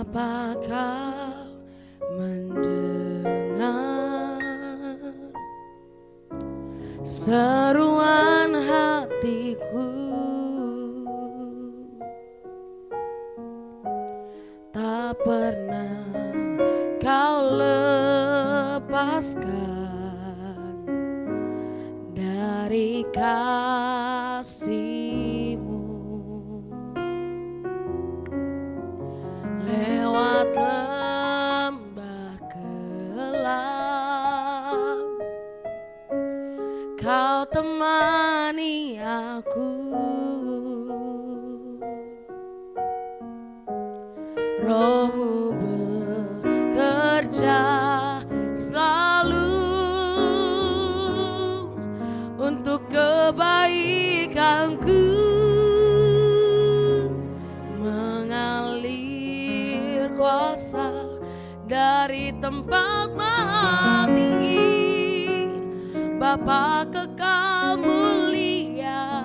Apa kau mendengar seruan hatiku? Tak pernah kau lepaskan dari kasih-Mu. Lewat lembah kelam, kau temani aku. Roh-Mu bekerja selalu untuk kebaikanku, mengalir kuasa dari tempat maha tinggi. Bapa kekal mulia,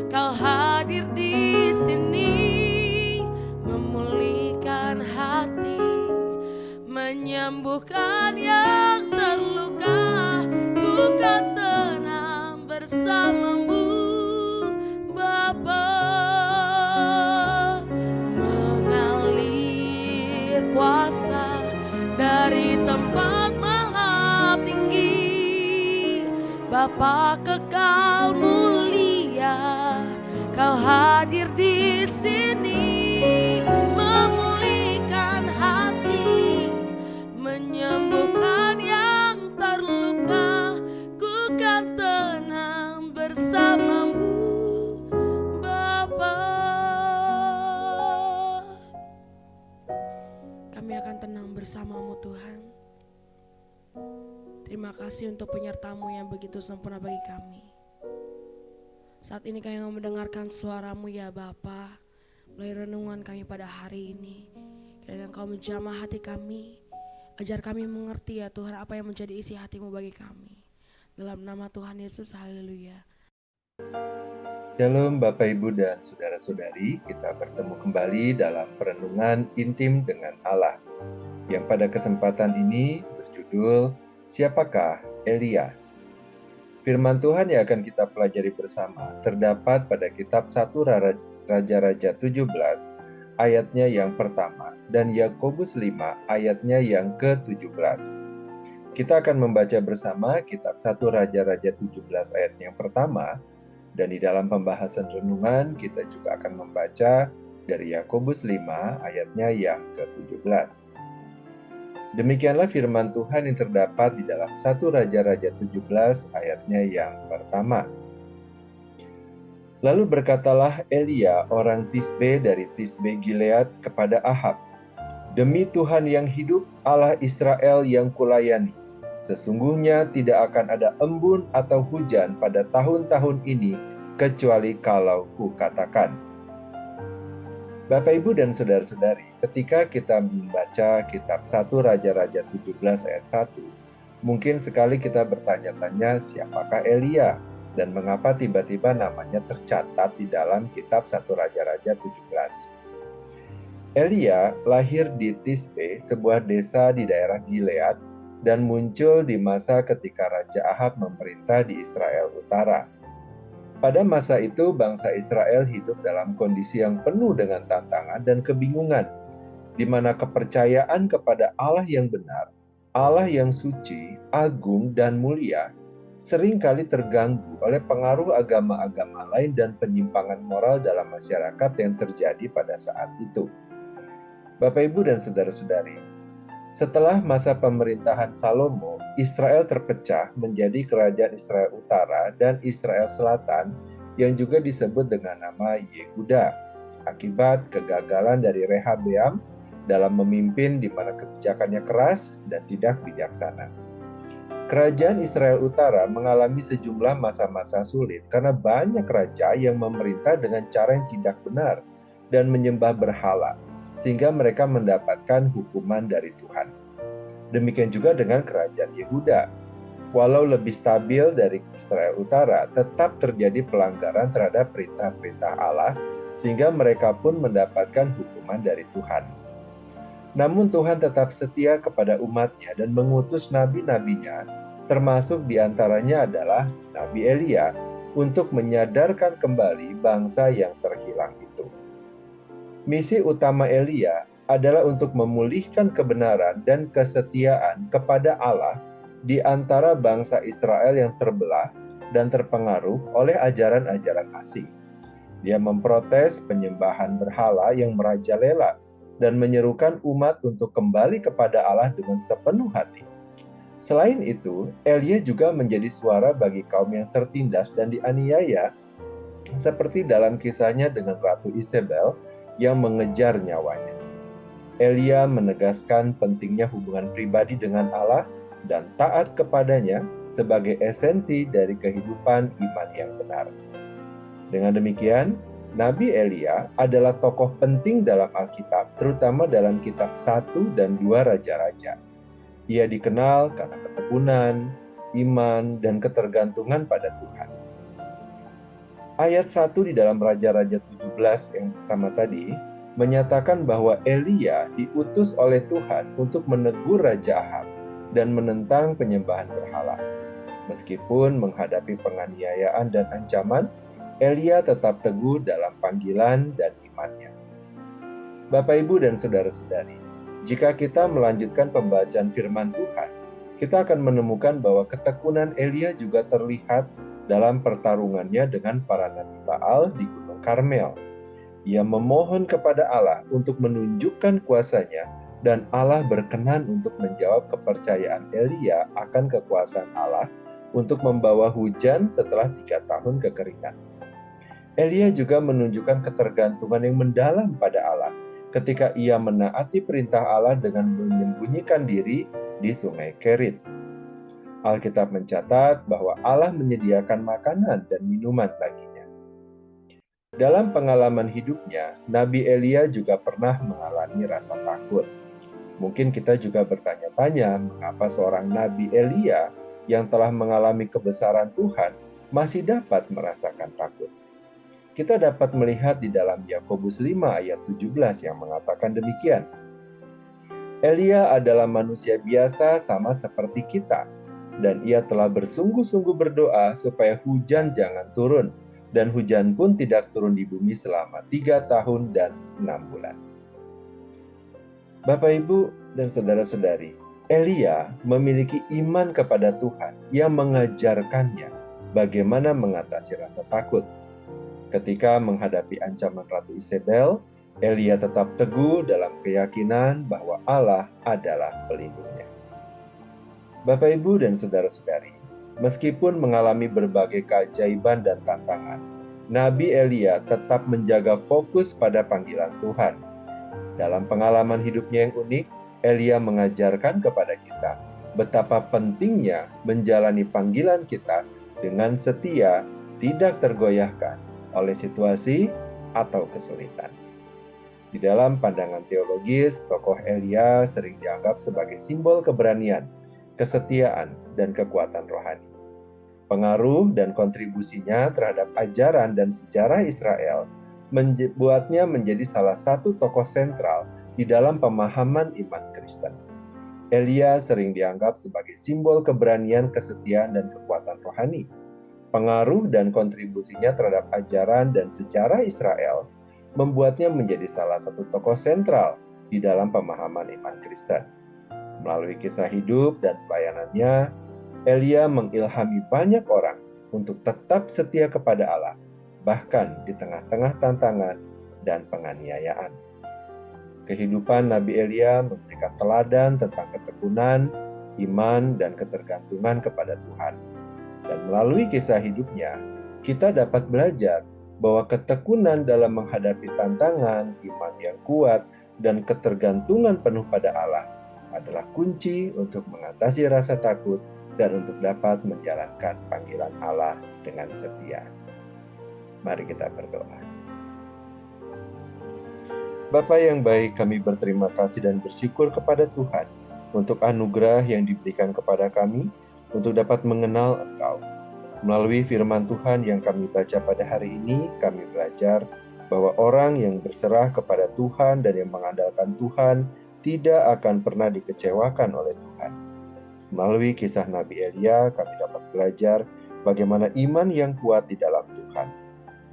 kau hadir di sini, memulihkan hati, menyembuhkan yang terluka. Ku kan tenang bersama-Mu, Bapa. Mengalir kuasa dari tempat maha tinggi. Bapa kekal mulia, kau hadir di sini, memulihkan hati, menyembuhkan yang terluka. Ku kan tenang bersama-Mu, Bapa. Kami akan tenang bersama-Mu, Tuhan. Terima kasih untuk penyertaan-Mu yang begitu sempurna bagi kami. Saat ini kami mau mendengarkan suara-Mu ya Bapa, melalui renungan kami pada hari ini. Kiranya Engkau menjamah hati kami, ajar kami mengerti ya Tuhan apa yang menjadi isi hati-Mu bagi kami. Dalam nama Tuhan Yesus, haleluya. Shalom Bapak Ibu dan Saudara-saudari, kita bertemu kembali dalam perenungan intim dengan Allah, yang pada kesempatan ini berjudul Siapakah Elia? Firman Tuhan yang akan kita pelajari bersama terdapat pada kitab 1 Raja-Raja 17 ayatnya yang pertama dan Yakobus 5 ayatnya yang ke-17. Kita akan membaca bersama kitab 1 Raja-Raja 17 ayat yang pertama, dan di dalam pembahasan renungan kita juga akan membaca dari Yakobus 5 ayatnya yang ke-17. Demikianlah firman Tuhan yang terdapat di dalam 1 Raja-Raja 17 ayatnya yang pertama. Lalu berkatalah Elia orang Tisbe dari Tisbe Gilead kepada Ahab, "Demi Tuhan yang hidup, Allah Israel yang kulayani, sesungguhnya tidak akan ada embun atau hujan pada tahun-tahun ini, kecuali kalau kukatakan." Bapak, Ibu, dan Saudara-saudari, ketika kita membaca kitab 1 Raja-Raja 17 ayat 1, mungkin sekali kita bertanya-tanya siapakah Elia dan mengapa tiba-tiba namanya tercatat di dalam kitab 1 Raja-Raja 17. Elia lahir di Tisbe, sebuah desa di daerah Gilead, dan muncul di masa ketika Raja Ahab memerintah di Israel Utara. Pada masa itu, bangsa Israel hidup dalam kondisi yang penuh dengan tantangan dan kebingungan, di mana kepercayaan kepada Allah yang benar, Allah yang suci, agung, dan mulia, seringkali terganggu oleh pengaruh agama-agama lain dan penyimpangan moral dalam masyarakat yang terjadi pada saat itu. Bapak, Ibu, dan Saudara-saudari, setelah masa pemerintahan Salomo, Israel terpecah menjadi kerajaan Israel Utara dan Israel Selatan yang juga disebut dengan nama Yehuda, akibat kegagalan dari Rehabeam dalam memimpin di mana kebijakannya keras dan tidak bijaksana. Kerajaan Israel Utara mengalami sejumlah masa-masa sulit karena banyak raja yang memerintah dengan cara yang tidak benar dan menyembah berhala, sehingga mereka mendapatkan hukuman dari Tuhan. Demikian juga dengan kerajaan Yehuda. Walau lebih stabil dari Israel Utara, tetap terjadi pelanggaran terhadap perintah-perintah Allah, sehingga mereka pun mendapatkan hukuman dari Tuhan. Namun Tuhan tetap setia kepada umat-Nya dan mengutus nabi-nabinya, termasuk diantaranya adalah Nabi Elia, untuk menyadarkan kembali bangsa yang terhilang itu. Misi utama Elia adalah untuk memulihkan kebenaran dan kesetiaan kepada Allah di antara bangsa Israel yang terbelah dan terpengaruh oleh ajaran-ajaran asing. Dia memprotes penyembahan berhala yang merajalela dan menyerukan umat untuk kembali kepada Allah dengan sepenuh hati. Selain itu, Elia juga menjadi suara bagi kaum yang tertindas dan dianiaya, seperti dalam kisahnya dengan Ratu Isabel yang mengejar nyawanya. Elia menegaskan pentingnya hubungan pribadi dengan Allah dan taat kepadanya sebagai esensi dari kehidupan iman yang benar. Dengan demikian, Nabi Elia adalah tokoh penting dalam Alkitab, terutama dalam kitab 1 dan 2 Raja-Raja. Ia dikenal karena ketekunan, iman, dan ketergantungan pada Tuhan. Ayat 1 di dalam Raja-Raja 17 yang pertama tadi menyatakan bahwa Elia diutus oleh Tuhan untuk menegur Raja Ahab dan menentang penyembahan berhala. Meskipun menghadapi penganiayaan dan ancaman, Elia tetap teguh dalam panggilan dan imannya. Bapak, Ibu, dan saudara-saudari, jika kita melanjutkan pembacaan firman Tuhan, kita akan menemukan bahwa ketekunan Elia juga terlihat dalam pertarungannya dengan para nabi Baal di Gunung Karmel. Ia memohon kepada Allah untuk menunjukkan kuasanya, dan Allah berkenan untuk menjawab kepercayaan Elia akan kekuasaan Allah untuk membawa hujan setelah 3 tahun kekeringan. Elia juga menunjukkan ketergantungan yang mendalam pada Allah ketika ia menaati perintah Allah dengan menyembunyikan diri di sungai Kerit. Alkitab mencatat bahwa Allah menyediakan makanan dan minuman baginya. Dalam pengalaman hidupnya, Nabi Elia juga pernah mengalami rasa takut. Mungkin kita juga bertanya-tanya mengapa seorang Nabi Elia yang telah mengalami kebesaran Tuhan masih dapat merasakan takut. Kita dapat melihat di dalam Yakobus 5 ayat 17 yang mengatakan demikian. Elia adalah manusia biasa sama seperti kita, dan ia telah bersungguh-sungguh berdoa supaya hujan jangan turun, dan hujan pun tidak turun di bumi selama 3 tahun dan 6 bulan. Bapak, Ibu, dan saudara-saudari, Elia memiliki iman kepada Tuhan yang mengajarkannya bagaimana mengatasi rasa takut. Ketika menghadapi ancaman Ratu Isabel, Elia tetap teguh dalam keyakinan bahwa Allah adalah pelindungnya. Bapak, Ibu, dan saudara-saudari, meskipun mengalami berbagai keajaiban dan tantangan, Nabi Elia tetap menjaga fokus pada panggilan Tuhan. Dalam pengalaman hidupnya yang unik, Elia mengajarkan kepada kita betapa pentingnya menjalani panggilan kita dengan setia, tidak tergoyahkan oleh situasi atau kesulitan. Di dalam pandangan teologis, tokoh Elia sering dianggap sebagai simbol keberanian, kesetiaan, dan kekuatan rohani. Pengaruh dan kontribusinya terhadap ajaran dan sejarah Israel membuatnya menjadi salah satu tokoh sentral di dalam pemahaman iman Kristen. Elia sering dianggap sebagai simbol keberanian, kesetiaan, dan kekuatan rohani. Pengaruh dan kontribusinya terhadap ajaran dan sejarah Israel membuatnya menjadi salah satu tokoh sentral di dalam pemahaman iman Kristen. Melalui kisah hidup dan pelayanannya, Elia mengilhami banyak orang untuk tetap setia kepada Allah, bahkan di tengah-tengah tantangan dan penganiayaan. Kehidupan Nabi Elia memberikan teladan tentang ketekunan, iman, dan ketergantungan kepada Tuhan. Dan melalui kisah hidupnya, kita dapat belajar bahwa ketekunan dalam menghadapi tantangan, iman yang kuat, dan ketergantungan penuh pada Allah adalah kunci untuk mengatasi rasa takut dan untuk dapat menjalankan panggilan Allah dengan setia. Mari kita berdoa. Bapa yang baik, kami berterima kasih dan bersyukur kepada Tuhan untuk anugerah yang diberikan kepada kami untuk dapat mengenal Engkau. Melalui firman Tuhan yang kami baca pada hari ini, kami belajar bahwa orang yang berserah kepada Tuhan dan yang mengandalkan Tuhan tidak akan pernah dikecewakan oleh Tuhan. Melalui kisah Nabi Elia, kami dapat belajar bagaimana iman yang kuat di dalam Tuhan.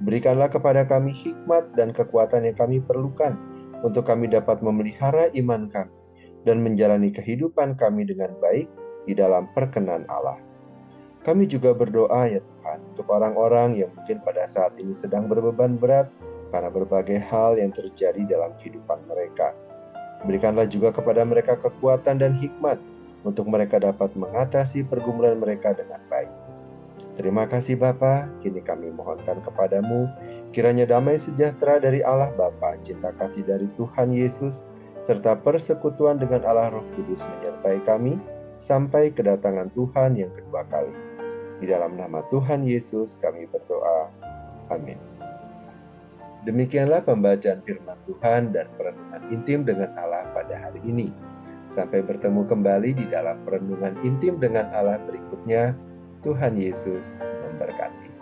Berikanlah kepada kami hikmat dan kekuatan yang kami perlukan untuk kami dapat memelihara iman kami dan menjalani kehidupan kami dengan baik di dalam perkenan Allah. Kami juga berdoa ya Tuhan untuk orang-orang yang mungkin pada saat ini sedang berbeban berat karena berbagai hal yang terjadi dalam kehidupan mereka. Berikanlah juga kepada mereka kekuatan dan hikmat untuk mereka dapat mengatasi pergumulan mereka dengan baik. Terima kasih Bapa, kini kami mohonkan kepadamu, kiranya damai sejahtera dari Allah Bapa, cinta kasih dari Tuhan Yesus, serta persekutuan dengan Allah Roh Kudus menyertai kami, sampai kedatangan Tuhan yang kedua kali. Di dalam nama Tuhan Yesus kami berdoa. Amin. Demikianlah pembacaan firman Tuhan dan perenungan intim dengan Allah pada hari ini. Sampai bertemu kembali di dalam perenungan intim dengan Allah berikutnya. Tuhan Yesus memberkati.